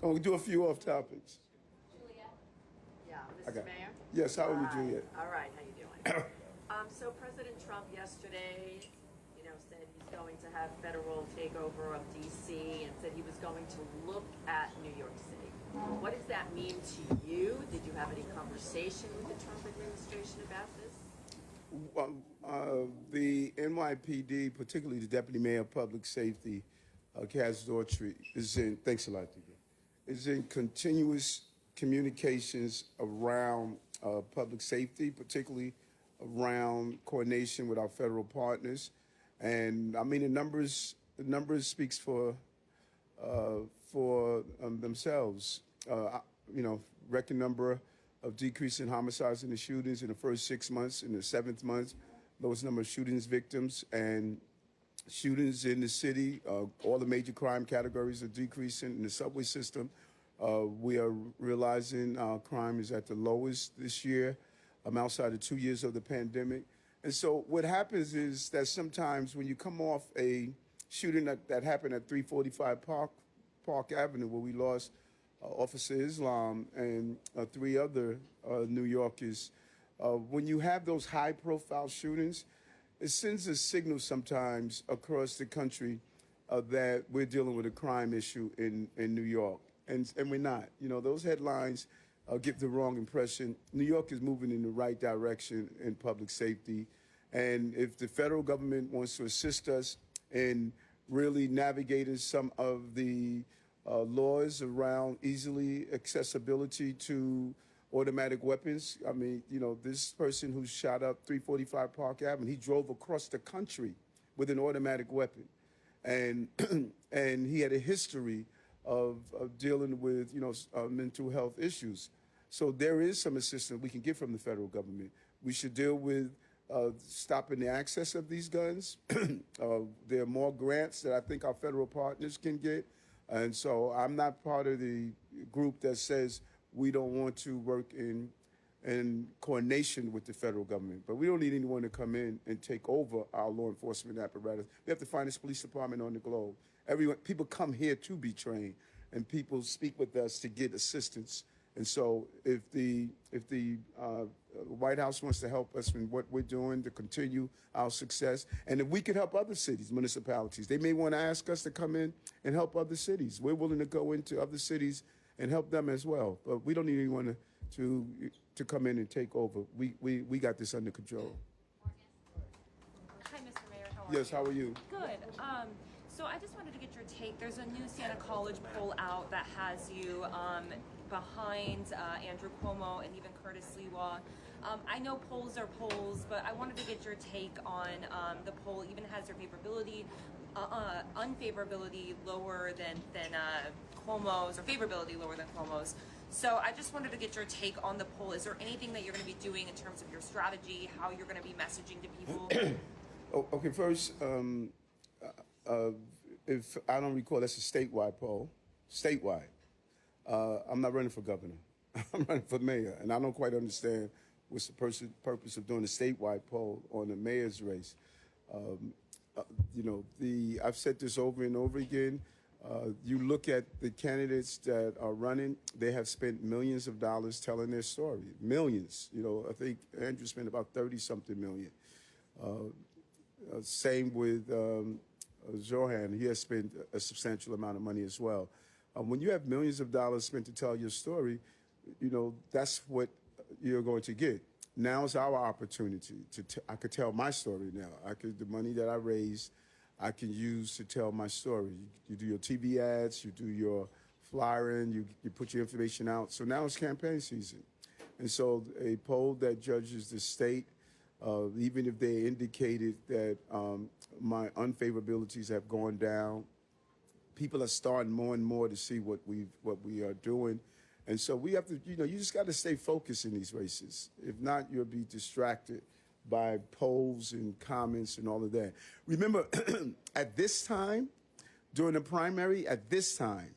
Gonna do a few off topics. Juliet? Yeah, Mr. Mayor? Yes, how are you, Hi. Juliet? All right, how you doing? So President Trump yesterday, said he's going to have federal takeover of DC and said he was going to look at New York City. What does that mean to you? Did you have any conversation with the Trump administration about this? Well, the NYPD, particularly the Deputy Mayor of Public Safety, Kaz Daughtry, thanks a lot, DJ, is in continuous communications around public safety, particularly around coordination with our federal partners. And I mean, the numbers speaks for themselves. Record number of decrease in homicides and the shootings in the first 6 months. In the 7th month, lowest number of shootings victims and shootings in the city. All the major crime categories are decreasing in the subway system. We are realizing crime is at the lowest this year, outside of 2 years of the pandemic. And so what happens is that sometimes when you come off a shooting that happened at 345 Park Avenue, where we lost Officer Islam and 3 other New Yorkers, when you have those high-profile shootings, it sends a signal sometimes across the country that we're dealing with a crime issue in New York. And we're not. Those headlines give the wrong impression. New York is moving in the right direction in public safety. And if the federal government wants to assist us in really navigating some of the laws around easily accessibility to automatic weapons. I mean, this person who shot up 345 Park Avenue, he drove across the country with an automatic weapon. And and he had a history of dealing with, mental health issues. So there is some assistance we can get from the federal government. We should deal with stopping the access of these guns. There are more grants that I think our federal partners can get. And so I'm not part of the group that says we don't want to work in coordination with the federal government. But we don't need anyone to come in and take over our law enforcement apparatus. We have the finest police department on the globe. People come here to be trained, and people speak with us to get assistance. And so if the White House wants to help us in what we're doing to continue our success, and if we could help other cities, municipalities, they may want to ask us to come in and help other cities. We're willing to go into other cities and help them as well. But we don't need anyone to come in and take over. We got this under control. Hi, Mr. Mayor. How are you? Yes, how are you? Good. So I just wanted to get your take. There's a new Santa College poll out that has you behind Andrew Cuomo and even Curtis Lewa. I know polls are polls, but I wanted to get your take on the poll. Even has your favorability, unfavorability lower than Cuomo's, or favorability lower than Cuomo's. So I just wanted to get your take on the poll. Is there anything that you're going to be doing in terms of your strategy, how you're going to be messaging to people? Okay, first, if I don't recall, that's a statewide poll. Statewide. I'm not running for governor. I'm running for mayor, and I don't quite understand what's the purpose of doing a statewide poll on the mayor's race. I've said this over and over again. You look at the candidates that are running; they have spent millions of dollars telling their story. Millions. I think Andrew spent about 30-something million. Same with Zohan. He has spent a substantial amount of money as well. When you have millions of dollars spent to tell your story, that's what you're going to get. Now is our opportunity I could tell my story now. The money that I raised, I can use to tell my story. You do your TV ads, you do your flyering, you put your information out. So now it's campaign season. And so a poll that judges the state, even if they indicated that my unfavorabilities have gone down, people are starting more and more to see what we are doing. And so we have to, you just got to stay focused in these races. If not, you'll be distracted by polls and comments and all of that. Remember, at this time, during the primary, at this time,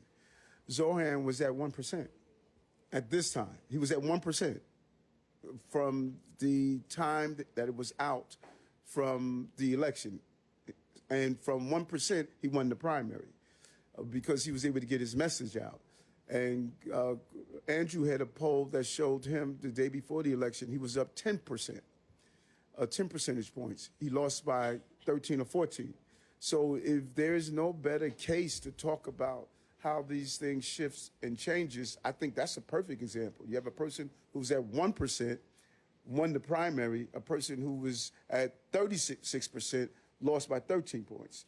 Zohan was at 1%. At this time, he was at 1% from the time that it was out from the election. And from 1%, he won the primary because he was able to get his message out. And Andrew had a poll that showed him the day before the election, he was up 10%, 10 percentage points. He lost by 13 or 14. So if there's no better case to talk about how these things shifts and changes, I think that's a perfect example. You have a person who's at 1%, won the primary, a person who was at 36% lost by 13 points.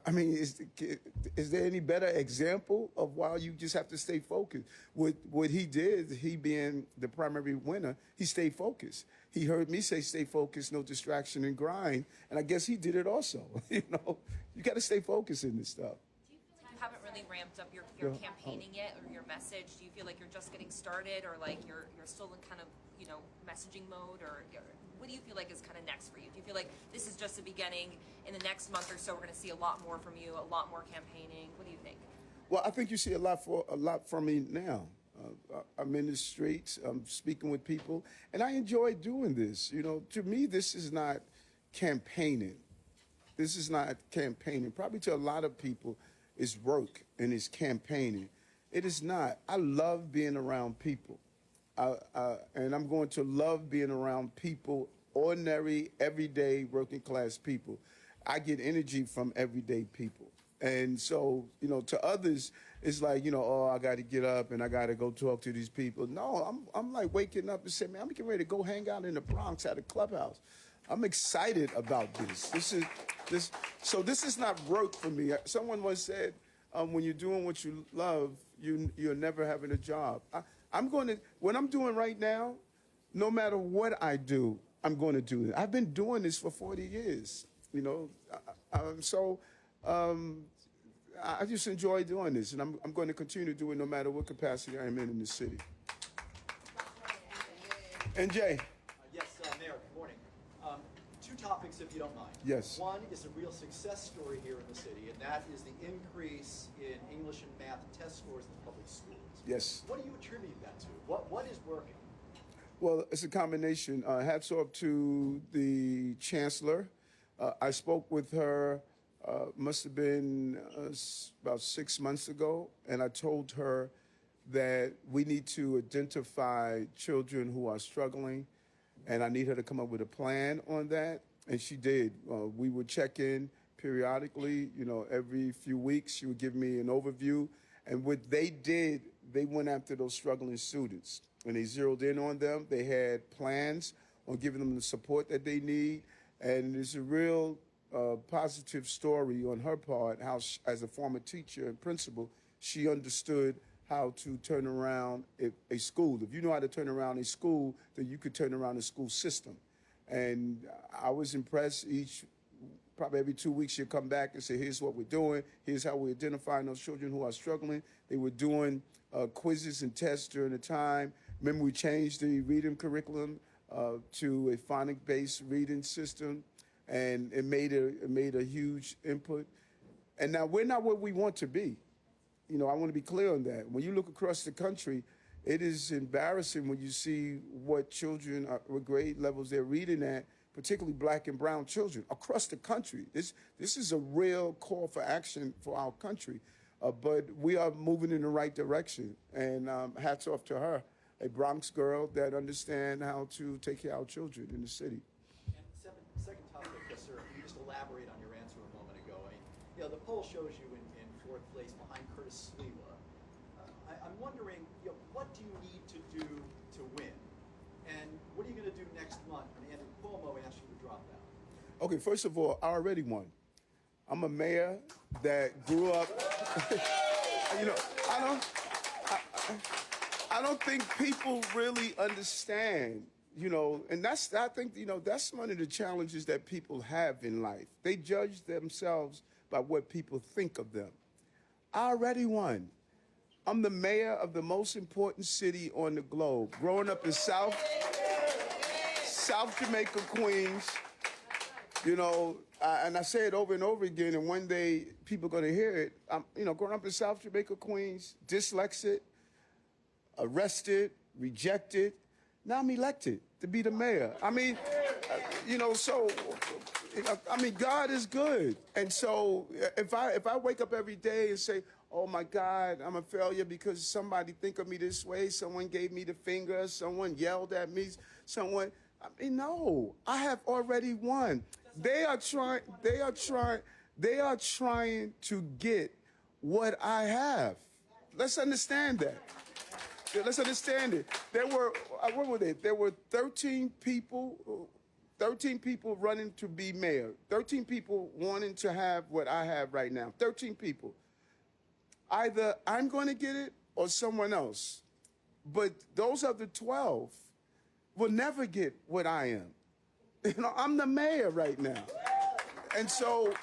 I mean, is there any better example of why you just have to stay focused? What he did, he being the primary winner, he stayed focused. He heard me say, stay focused, no distraction and grind. And I guess he did it also. You know, you got to stay focused in this stuff. Do you feel like you haven't really ramped up your campaigning yet, or your message? Do you feel like you're just getting started, or like you're still in kind of, you know, messaging mode, or what do you feel like is kind of next for you? Do you feel like this is just the beginning? In the next month or so, we're going to see a lot more from you, a lot more campaigning. What do you think? Well, I think you see a lot from me now. I'm in the streets, I'm speaking with people, and I enjoy doing this. You know, to me, this is not campaigning. This is not campaigning. Probably to a lot of people, it's work and it's campaigning. It is not. I love being around people, and I'm going to love being around people, ordinary, everyday, working class people. I get energy from everyday people. And so, you know, to others, it's like, you know, oh, I got to get up and I got to go talk to these people. No, I'm like waking up and saying, man, I'm getting ready to go hang out in the Bronx at a clubhouse. I'm excited about this. So this is not work for me. Someone once said, when you're doing what you love, you're never having a job. What I'm doing right now, no matter what I do, I'm going to do it. I've been doing this for 40 years. You know, I just enjoy doing this, and I'm going to continue to do it no matter what capacity I am in the city. And Jay. Yes, Mayor, good morning. Two topics, if you don't mind. Yes. One is a real success story here in the city, and that is the increase in English and math test scores in the public schools. Yes. What do you attribute that to? What is working? Well, it's a combination. Hats off to the chancellor. I spoke with her, must have been about 6 months ago, and I told her that we need to identify children who are struggling, and I need her to come up with a plan on that, and she did. We would check in periodically, you know, every few weeks. She would give me an overview, and what they did, they went after those struggling students, and they zeroed in on them. They had plans on giving them the support that they need. And it's a real positive story on her part, how as a former teacher and principal, she understood how to turn around a school. If you know how to turn around a school, then you could turn around a school system. And I was impressed. Probably every 2 weeks, she'd come back and say, here's what we're doing. Here's how we're identifying those children who are struggling. They were doing quizzes and tests during the time. Remember, we changed the reading curriculum to a phonic-based reading system, and it made a huge input. And now we're not where we want to be. You know, I want to be clear on that. When you look across the country, it is embarrassing when you see what children, what grade levels they're reading at, particularly black and brown children across the country. This is a real call for action for our country, but we are moving in the right direction, and hats off to her. A Bronx girl that understands how to take care of our children in the city. And second topic, yes, sir, if you just elaborate on your answer a moment ago. You know, the poll shows you in fourth place behind Curtis Sliwa. I'm wondering, you know, what do you need to do to win? And what are you going to do next month when Andrew Cuomo asks you to drop out? Okay, first of all, I already won. I'm a mayor that grew up, you know, I don't think people really understand, you know, and I think, you know, that's one of the challenges that people have in life. They judge themselves by what people think of them. I already won. I'm the mayor of the most important city on the globe. Growing up in South Jamaica, Queens, you know, and I say it over and over again, and one day people are going to hear it. You know, growing up in South Jamaica, Queens, dyslexic, arrested, rejected. Now I'm elected to be the mayor. I mean, you know, so, I mean, God is good. And so if I wake up every day and say, oh my God, I'm a failure because somebody think of me this way, someone gave me the finger, someone yelled at me, someone, I mean, no, I have already won. They are trying to get what I have. Let's understand that. Yeah, let's understand it. There were, what were they? There were 13 people running to be mayor. 13 people wanting to have what I have right now. 13 people. Either I'm going to get it or someone else. But those other 12 will never get what I am. You know, I'm the mayor right now. And so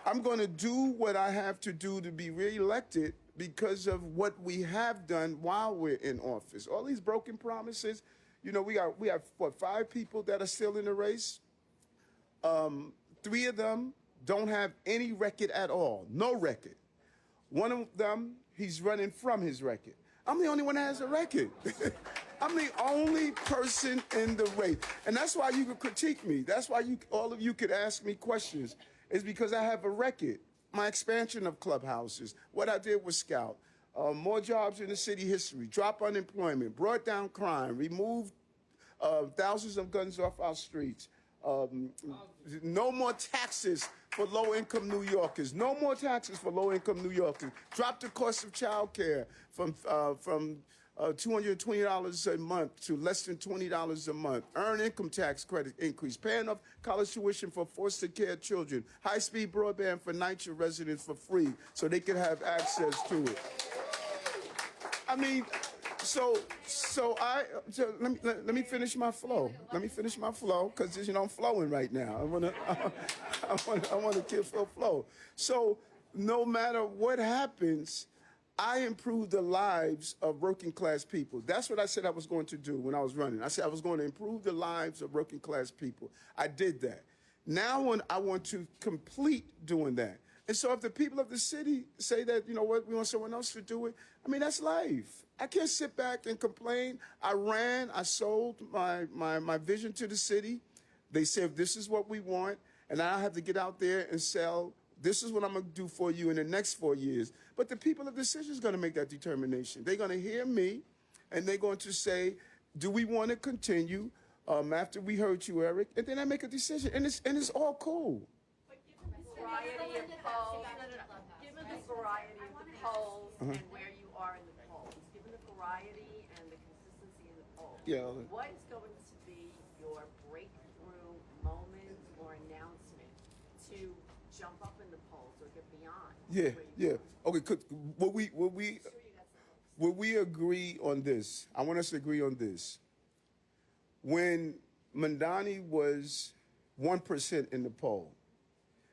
I'm going to do what I have to do to be reelected because of what we have done while we're in office. All these broken promises, you know, we have what, 5 people that are still in the race. 3 of them don't have any record at all, no record. One of them, he's running from his record. I'm the only one that has a record. I'm the only person in the race. And that's why you could critique me. That's why all of you could ask me questions. It's because I have a record. My expansion of clubhouses, what I did with Scout, more jobs in the city history, drop unemployment, brought down crime, removed thousands of guns off our streets, no more taxes for low-income New Yorkers, no more taxes for low-income New Yorkers, dropped the cost of child care from $220 a month to less than $20 a month. Earned income tax credit increase. Paying off college tuition for foster care children. High-speed broadband for NYC residents for free so they can have access to it. I mean, so let me finish my flow. Let me finish my flow because, you know, I'm flowing right now. I want to keep flow. So no matter what happens, I improve the lives of working class people. That's what I said I was going to do when I was running. I said I was going to improve the lives of working class people. I did that. Now I want to complete doing that. And so if the people of the city say that, you know what, we want someone else to do it, I mean, that's life. I can't sit back and complain. I sold my vision to the city. They said, this is what we want. And I have to get out there and sell. This is what I'm going to do for you in the next 4 years. But the people of the city is going to make that determination. They're going to hear me, and they're going to say, do we want to continue after we heard you, Eric? And then I make a decision, and it's all cool. But given the variety of polls, given the variety of the polls and where you are in the polls, given the variety and the consistency in the polls, what is going to be your breakthrough moment or announcement to jump up in the polls or get beyond? Yeah. Okay, will we agree on this? I want us to agree on this. When Mandani was 1% in the poll,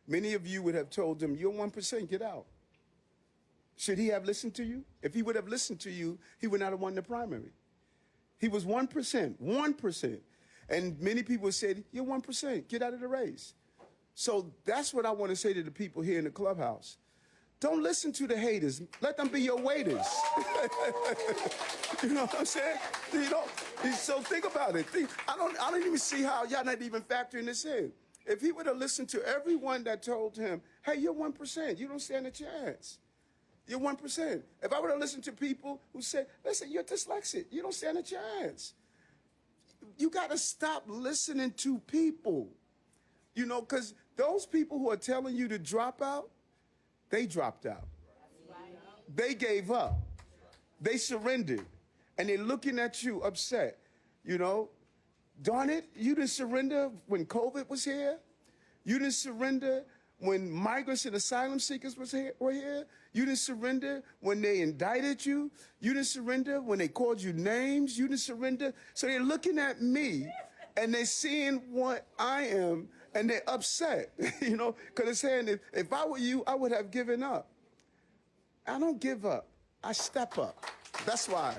many of you would have told him, you're 1%, get out. Should he have listened to you? If he would have listened to you, he would not have won the primary. He was 1%. And many people said, you're 1%, get out of the race. So that's what I want to say to the people here in the clubhouse. Don't listen to the haters. Let them be your waiters. You know what I'm saying? You know, so think about it. I don't even see how y'all not even factoring this in. If he would have listened to everyone that told him, hey, you're 1%, you don't stand a chance. You're 1%. If I would have listened to people who said, listen, you're dyslexic, you don't stand a chance. You got to stop listening to people. You know, because those people who are telling you to drop out, they dropped out. They gave up. They surrendered. And they're looking at you upset. You know, darn it, you didn't surrender when COVID was here. You didn't surrender when migrants and asylum seekers were here. You didn't surrender when they indicted you. You didn't surrender when they called you names. You didn't surrender. So they're looking at me and they're seeing what I am. And they're upset, you know, because they're saying, if I were you, I would have given up. I don't give up. I step up. That's why.